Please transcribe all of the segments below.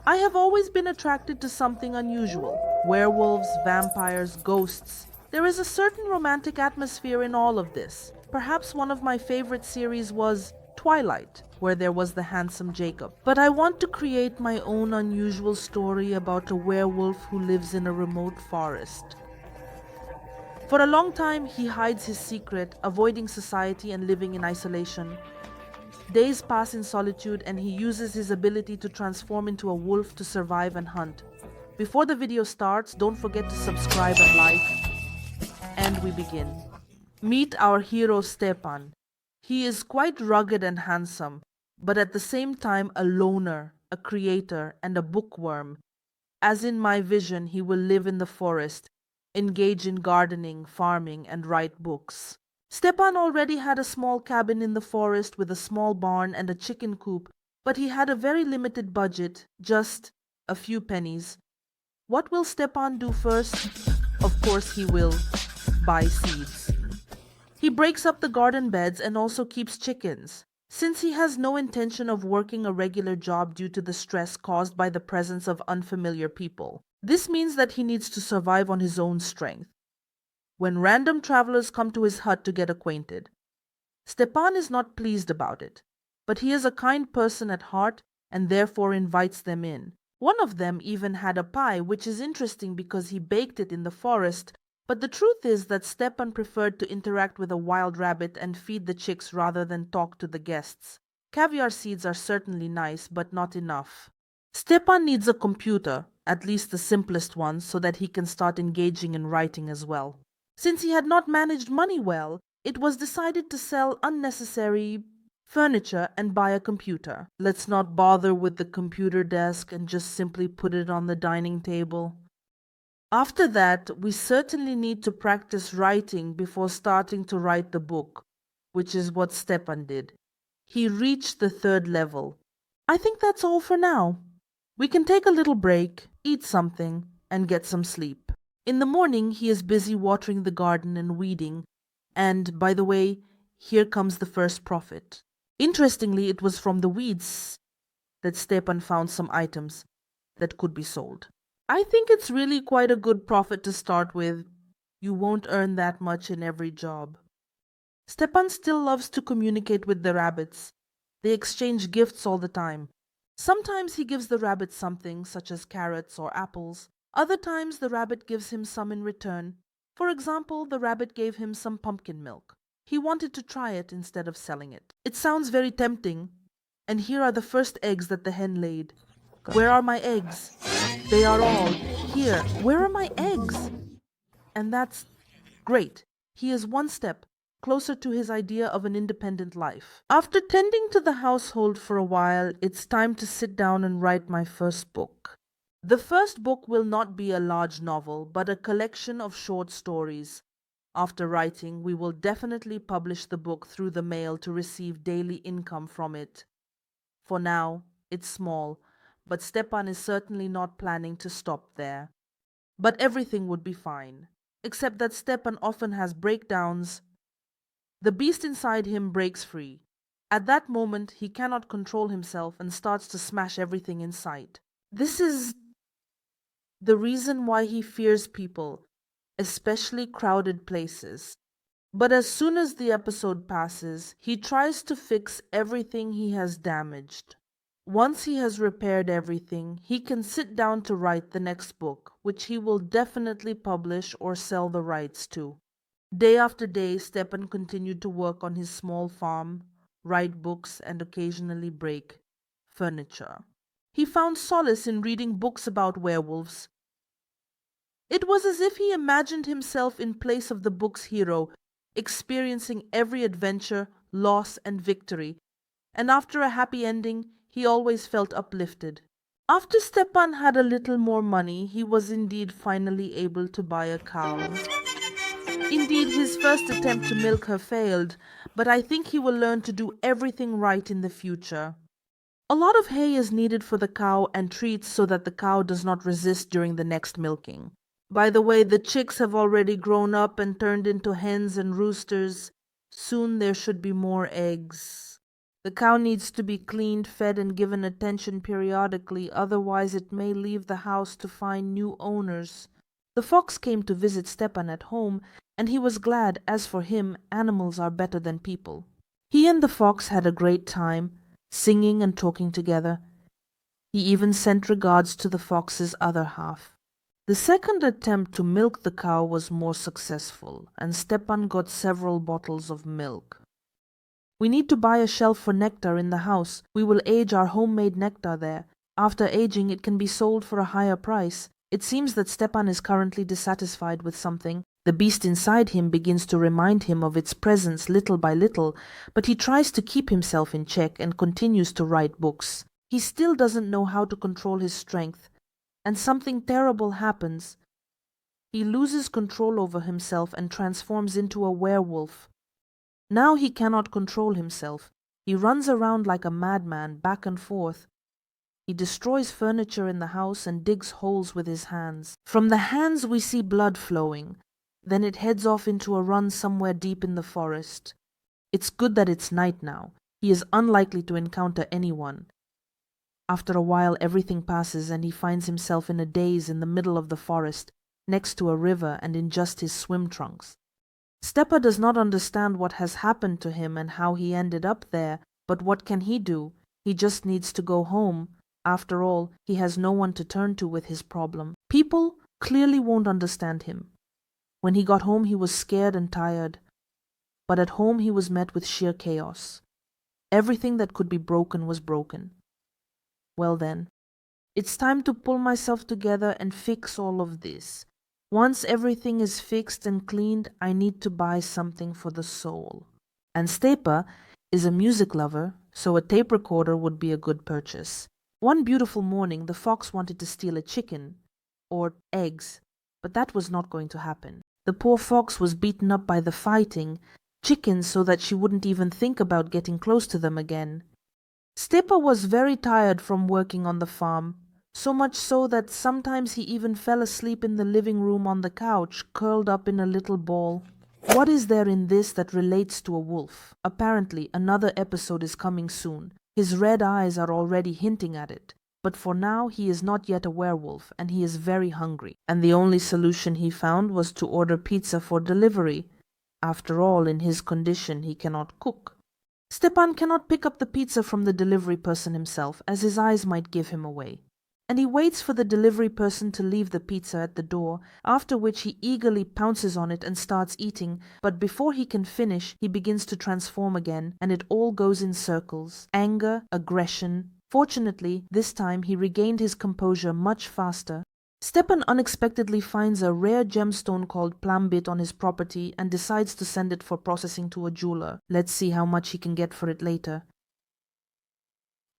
I have always been attracted to something unusual. Werewolves, vampires, ghosts. There is a certain romantic atmosphere in all of this. Perhaps one of my favorite series was Twilight, where there was the handsome Jacob. But I want to create my own unusual story about a werewolf who lives in a remote forest. For a long time, he hides his secret, avoiding society and living in isolation. Days pass in solitude and he uses his ability to transform into a wolf to survive and hunt. Before the video starts, don't forget to subscribe and like, and we begin. Meet our hero Stepan. He is quite rugged and handsome, but at the same time a loner, a creator, and a bookworm. As in my vision, he will live in the forest, engage in gardening, farming, and write books. Stepan already had a small cabin in the forest with a small barn and a chicken coop, but he had a very limited budget, just a few pennies. What will Stepan do first? Of course, he will buy seeds. He breaks up the garden beds and also keeps chickens. Since he has no intention of working a regular job due to the stress caused by the presence of unfamiliar people, this means that he needs to survive on his own strength. When random travelers come to his hut to get acquainted, Stepan is not pleased about it, but he is a kind person at heart and therefore invites them in. One of them even had a pie, which is interesting because he baked it in the forest, but the truth is that Stepan preferred to interact with a wild rabbit and feed the chicks rather than talk to the guests. Caviar seeds are certainly nice, but not enough. Stepan needs a computer, at least the simplest one, so that he can start engaging in writing as well. Since he had not managed money well, it was decided to sell unnecessary furniture and buy a computer. Let's not bother with the computer desk and just simply put it on the dining table. After that, we certainly need to practice writing before starting to write the book, which is what Stepan did. He reached the 3rd level. I think that's all for now. We can take a little break, eat something, and get some sleep. In the morning, he is busy watering the garden and weeding, and, by the way, here comes the first profit. Interestingly, it was from the weeds that Stepan found some items that could be sold. I think it's really quite a good profit to start with. You won't earn that much in every job. Stepan still loves to communicate with the rabbits. They exchange gifts all the time. Sometimes he gives the rabbit something, such as carrots or apples. Other times the rabbit gives him some in return. For example, the rabbit gave him some pumpkin milk. He wanted to try it instead of selling it. It sounds very tempting. And here are the first eggs that the hen laid. Where are my eggs? They are all here. Where are my eggs? And that's great. He is one step closer to his idea of an independent life. After tending to the household for a while, it's time to sit down and write my first book. The first book will not be a large novel, but a collection of short stories. After writing, we will definitely publish the book through the mail to receive daily income from it. For now, it's small, but Stepan is certainly not planning to stop there. But everything would be fine, except that Stepan often has breakdowns. The beast inside him breaks free. At that moment, he cannot control himself and starts to smash everything in sight. This is the reason why he fears people, especially crowded places. But as soon as the episode passes, he tries to fix everything he has damaged. Once he has repaired everything, he can sit down to write the next book, which he will definitely publish or sell the rights to. Day after day, Stepan continued to work on his small farm, write books, and occasionally break furniture. He found solace in reading books about werewolves. It was as if he imagined himself in place of the book's hero, experiencing every adventure, loss, and victory, and after a happy ending, he always felt uplifted. After Stepan had a little more money, he was indeed finally able to buy a cow. Indeed, his first attempt to milk her failed, but I think he will learn to do everything right in the future. A lot of hay is needed for the cow and treats so that the cow does not resist during the next milking. By the way, the chicks have already grown up and turned into hens and roosters. Soon there should be more eggs. The cow needs to be cleaned, fed, and given attention periodically, otherwise it may leave the house to find new owners. The fox came to visit Stepan at home, and he was glad, as for him, animals are better than people. He and the fox had a great time, singing and talking together. He even sent regards to the fox's other half. The second attempt to milk the cow was more successful, and Stepan got several bottles of milk. We need to buy a shelf for nectar in the house. We will age our homemade nectar there. After aging, it can be sold for a higher price. It seems that Stepan is currently dissatisfied with something. The beast inside him begins to remind him of its presence little by little, but he tries to keep himself in check and continues to write books. He still doesn't know how to control his strength, and something terrible happens. He loses control over himself and transforms into a werewolf. Now he cannot control himself. He runs around like a madman, back and forth. He destroys furniture in the house and digs holes with his hands. From the hands we see blood flowing. Then it heads off into a run somewhere deep in the forest. It's good that it's night now. He is unlikely to encounter anyone. After a while everything passes and he finds himself in a daze in the middle of the forest, next to a river and in just his swim trunks. Stepa does not understand what has happened to him and how he ended up there, but what can he do? He just needs to go home. After all, he has no one to turn to with his problem. People clearly won't understand him. When he got home he was scared and tired, but at home he was met with sheer chaos. Everything that could be broken was broken. Well then, it's time to pull myself together and fix all of this. Once everything is fixed and cleaned, I need to buy something for the soul. And Stepa is a music lover, so a tape recorder would be a good purchase. One beautiful morning, the fox wanted to steal a chicken, or eggs, but that was not going to happen. The poor fox was beaten up by the fighting chickens so that she wouldn't even think about getting close to them again. Stepa was very tired from working on the farm, so much so that sometimes he even fell asleep in the living room on the couch, curled up in a little ball. What is there in this that relates to a wolf? Apparently, another episode is coming soon. His red eyes are already hinting at it. But for now, he is not yet a werewolf, and he is very hungry. And the only solution he found was to order pizza for delivery. After all, in his condition, he cannot cook. Stepan cannot pick up the pizza from the delivery person himself, as his eyes might give him away. And he waits for the delivery person to leave the pizza at the door, after which he eagerly pounces on it and starts eating, but before he can finish, he begins to transform again, and it all goes in circles. Anger, aggression. Fortunately, this time he regained his composure much faster. Stepan unexpectedly finds a rare gemstone called plambit on his property and decides to send it for processing to a jeweler. Let's see how much he can get for it later.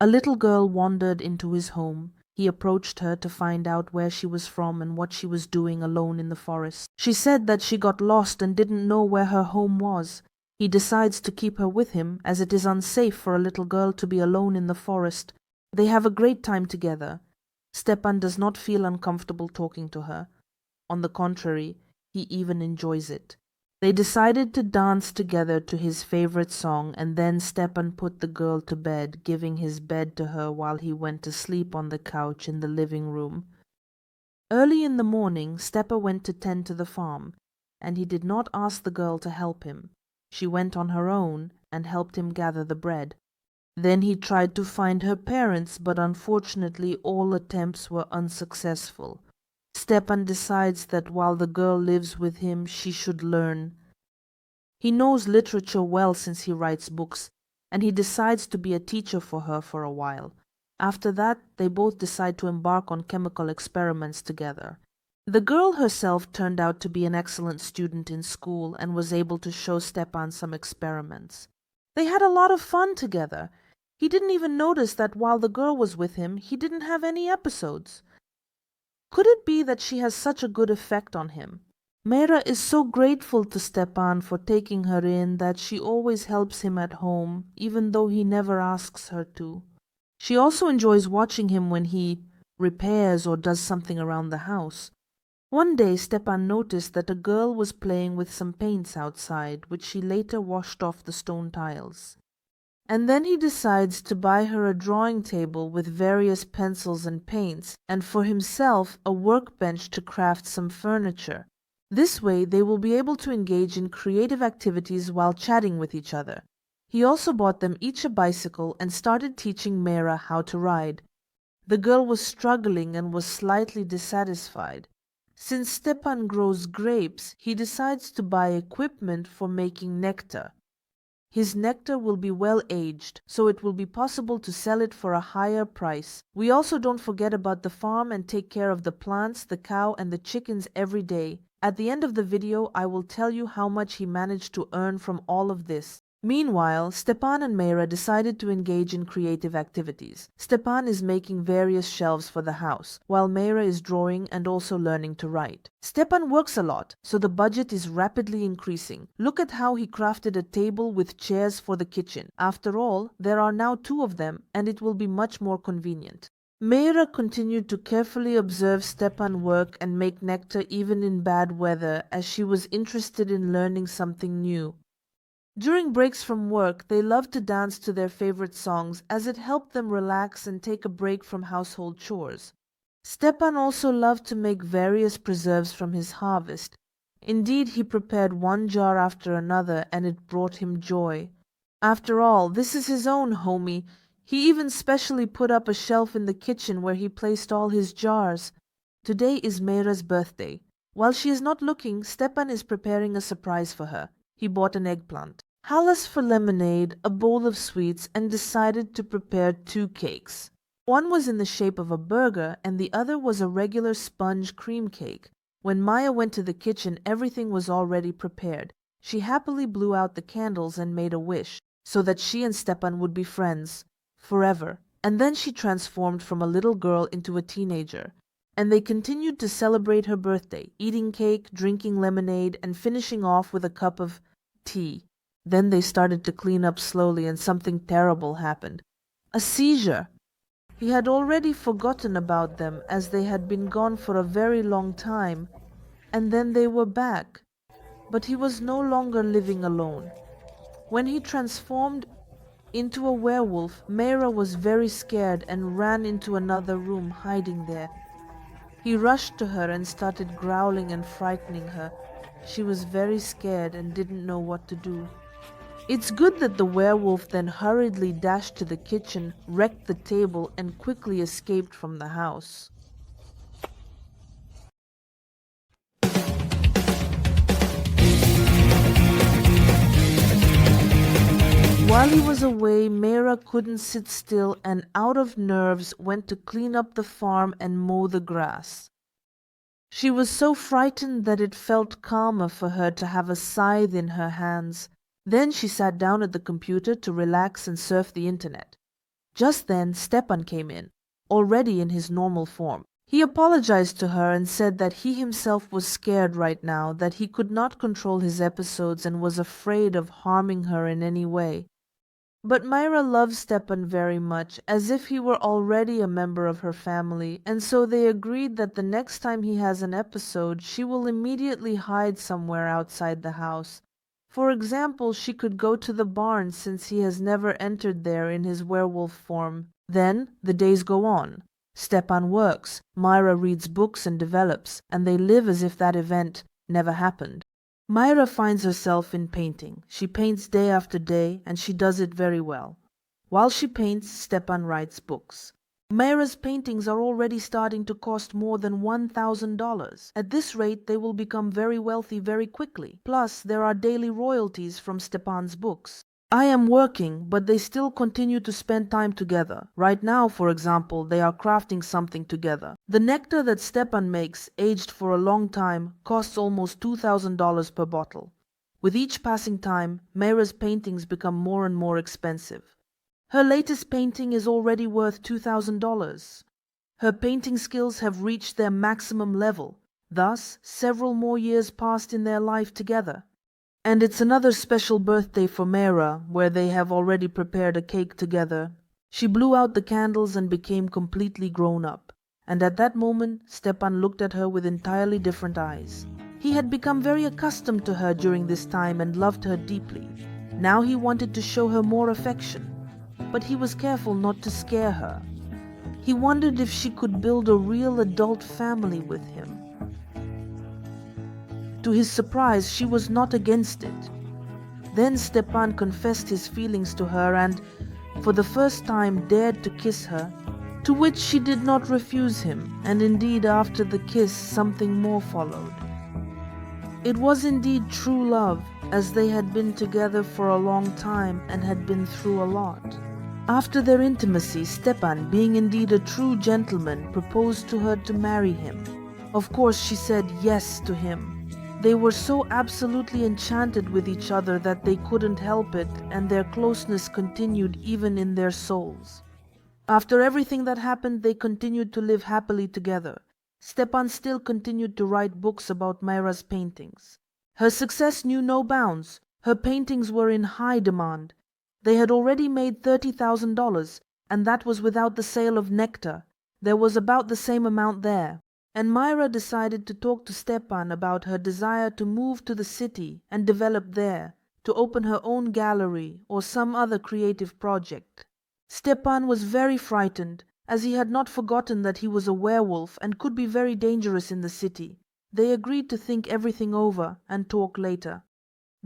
A little girl wandered into his home. He approached her to find out where she was from and what she was doing alone in the forest. She said that she got lost and didn't know where her home was. He decides to keep her with him, as it is unsafe for a little girl to be alone in the forest. They have a great time together. Stepan does not feel uncomfortable talking to her. On the contrary, he even enjoys it. They decided to dance together to his favorite song, and then Stepan put the girl to bed, giving his bed to her while he went to sleep on the couch in the living room. Early in the morning, Stepan went to tend to the farm, and he did not ask the girl to help him. She went on her own and helped him gather the bread. Then he tried to find her parents, but unfortunately all attempts were unsuccessful. Stepan decides that while the girl lives with him, she should learn. He knows literature well since he writes books, and he decides to be a teacher for her for a while. After that, they both decide to embark on chemical experiments together. The girl herself turned out to be an excellent student in school and was able to show Stepan some experiments. They had a lot of fun together. He didn't even notice that while the girl was with him, he didn't have any episodes. Could it be that she has such a good effect on him? Mera is so grateful to Stepan for taking her in that she always helps him at home, even though he never asks her to. She also enjoys watching him when he repairs or does something around the house. One day Stepan noticed that a girl was playing with some paints outside, which she later washed off the stone tiles. And then he decides to buy her a drawing table with various pencils and paints, and for himself a workbench to craft some furniture. This way they will be able to engage in creative activities while chatting with each other. He also bought them each a bicycle and started teaching Mera how to ride. The girl was struggling and was slightly dissatisfied. Since Stepan grows grapes, he decides to buy equipment for making nectar. His nectar will be well aged, so it will be possible to sell it for a higher price. We also don't forget about the farm and take care of the plants, the cow, and the chickens every day. At the end of the video, I will tell you how much he managed to earn from all of this. Meanwhile, Stepan and Mera decided to engage in creative activities. Stepan is making various shelves for the house, while Mera is drawing and also learning to write. Stepan works a lot, so the budget is rapidly increasing. Look at how he crafted a table with chairs for the kitchen. After all, there are now 2 of them, and it will be much more convenient. Mera continued to carefully observe Stepan work and make nectar even in bad weather, as she was interested in learning something new. During breaks from work, they loved to dance to their favorite songs, as it helped them relax and take a break from household chores. Stepan also loved to make various preserves from his harvest. Indeed, he prepared one jar after another, and it brought him joy. After all, this is his own homie. He even specially put up a shelf in the kitchen where he placed all his jars. Today is Mera's birthday. While she is not looking, Stepan is preparing a surprise for her. He bought an eggplant, halas for lemonade, a bowl of sweets, and decided to prepare 2 cakes. One was in the shape of a burger, and the other was a regular sponge cream cake. When Maya went to the kitchen, everything was already prepared. She happily blew out the candles and made a wish, so that she and Stepan would be friends forever. And then she transformed from a little girl into a teenager. And they continued to celebrate her birthday, eating cake, drinking lemonade, and finishing off with a cup of tea. Then they started to clean up slowly, and something terrible happened. A seizure! He had already forgotten about them, as they had been gone for a very long time, and then they were back. But he was no longer living alone. When he transformed into a werewolf, Mera was very scared and ran into another room, hiding there. He rushed to her and started growling and frightening her. She was very scared and didn't know what to do. It's good that the werewolf then hurriedly dashed to the kitchen, wrecked the table, and quickly escaped from the house. While he was away, Mera couldn't sit still and out of nerves went to clean up the farm and mow the grass. She was so frightened that it felt calmer for her to have a scythe in her hands. Then she sat down at the computer to relax and surf the internet. Just then Stepan came in, already in his normal form. He apologized to her and said that he himself was scared right now, that he could not control his episodes and was afraid of harming her in any way. But Myra loved Stepan very much, as if he were already a member of her family, and so they agreed that the next time he has an episode, she will immediately hide somewhere outside the house. For example, she could go to the barn since he has never entered there in his werewolf form. Then the days go on. Stepan works, Myra reads books and develops, and they live as if that event never happened. Myra finds herself in painting. She paints day after day, and she does it very well. While she paints, Stepan writes books. Myra's paintings are already starting to cost more than $1,000. At this rate, they will become very wealthy very quickly. Plus, there are daily royalties from Stepan's books. I am working, but they still continue to spend time together. Right now, for example, they are crafting something together. The nectar that Stepan makes, aged for a long time, costs almost $2,000 per bottle. With each passing time, Myra's paintings become more and more expensive. Her latest painting is already worth $2,000. Her painting skills have reached their maximum level. Thus, several more years passed in their life together. And it's another special birthday for Myra, where they have already prepared a cake together. She blew out the candles and became completely grown up. And at that moment, Stepan looked at her with entirely different eyes. He had become very accustomed to her during this time and loved her deeply. Now he wanted to show her more affection. but he was careful not to scare her. He wondered if she could build a real adult family with him. To his surprise, she was not against it. Then Stepan confessed his feelings to her and, for the first time, dared to kiss her, to which she did not refuse him, and indeed after the kiss something more followed. It was indeed true love, as they had been together for a long time and had been through a lot. After their intimacy, Stepan, being indeed a true gentleman, proposed to her to marry him. Of course she said yes to him. They were so absolutely enchanted with each other that they couldn't help it, and their closeness continued even in their souls. After everything that happened, they continued to live happily together. Stepan still continued to write books about Myra's paintings. Her success knew no bounds. Her paintings were in high demand. They had already made $30,000, and that was without the sale of Nectar. There was about the same amount there. And Myra decided to talk to Stepan about her desire to move to the city and develop there, to open her own gallery or some other creative project. Stepan was very frightened, as he had not forgotten that he was a werewolf and could be very dangerous in the city. They agreed to think everything over and talk later.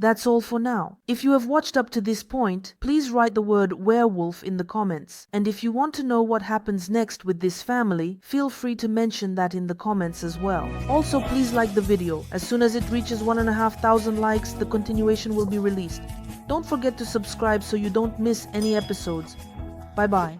That's all for now. If you have watched up to this point, please write the word werewolf in the comments. And if you want to know what happens next with this family, feel free to mention that in the comments as well. Also, please like the video. As soon as it reaches 1,500 likes, the continuation will be released. Don't forget to subscribe so you don't miss any episodes. Bye bye.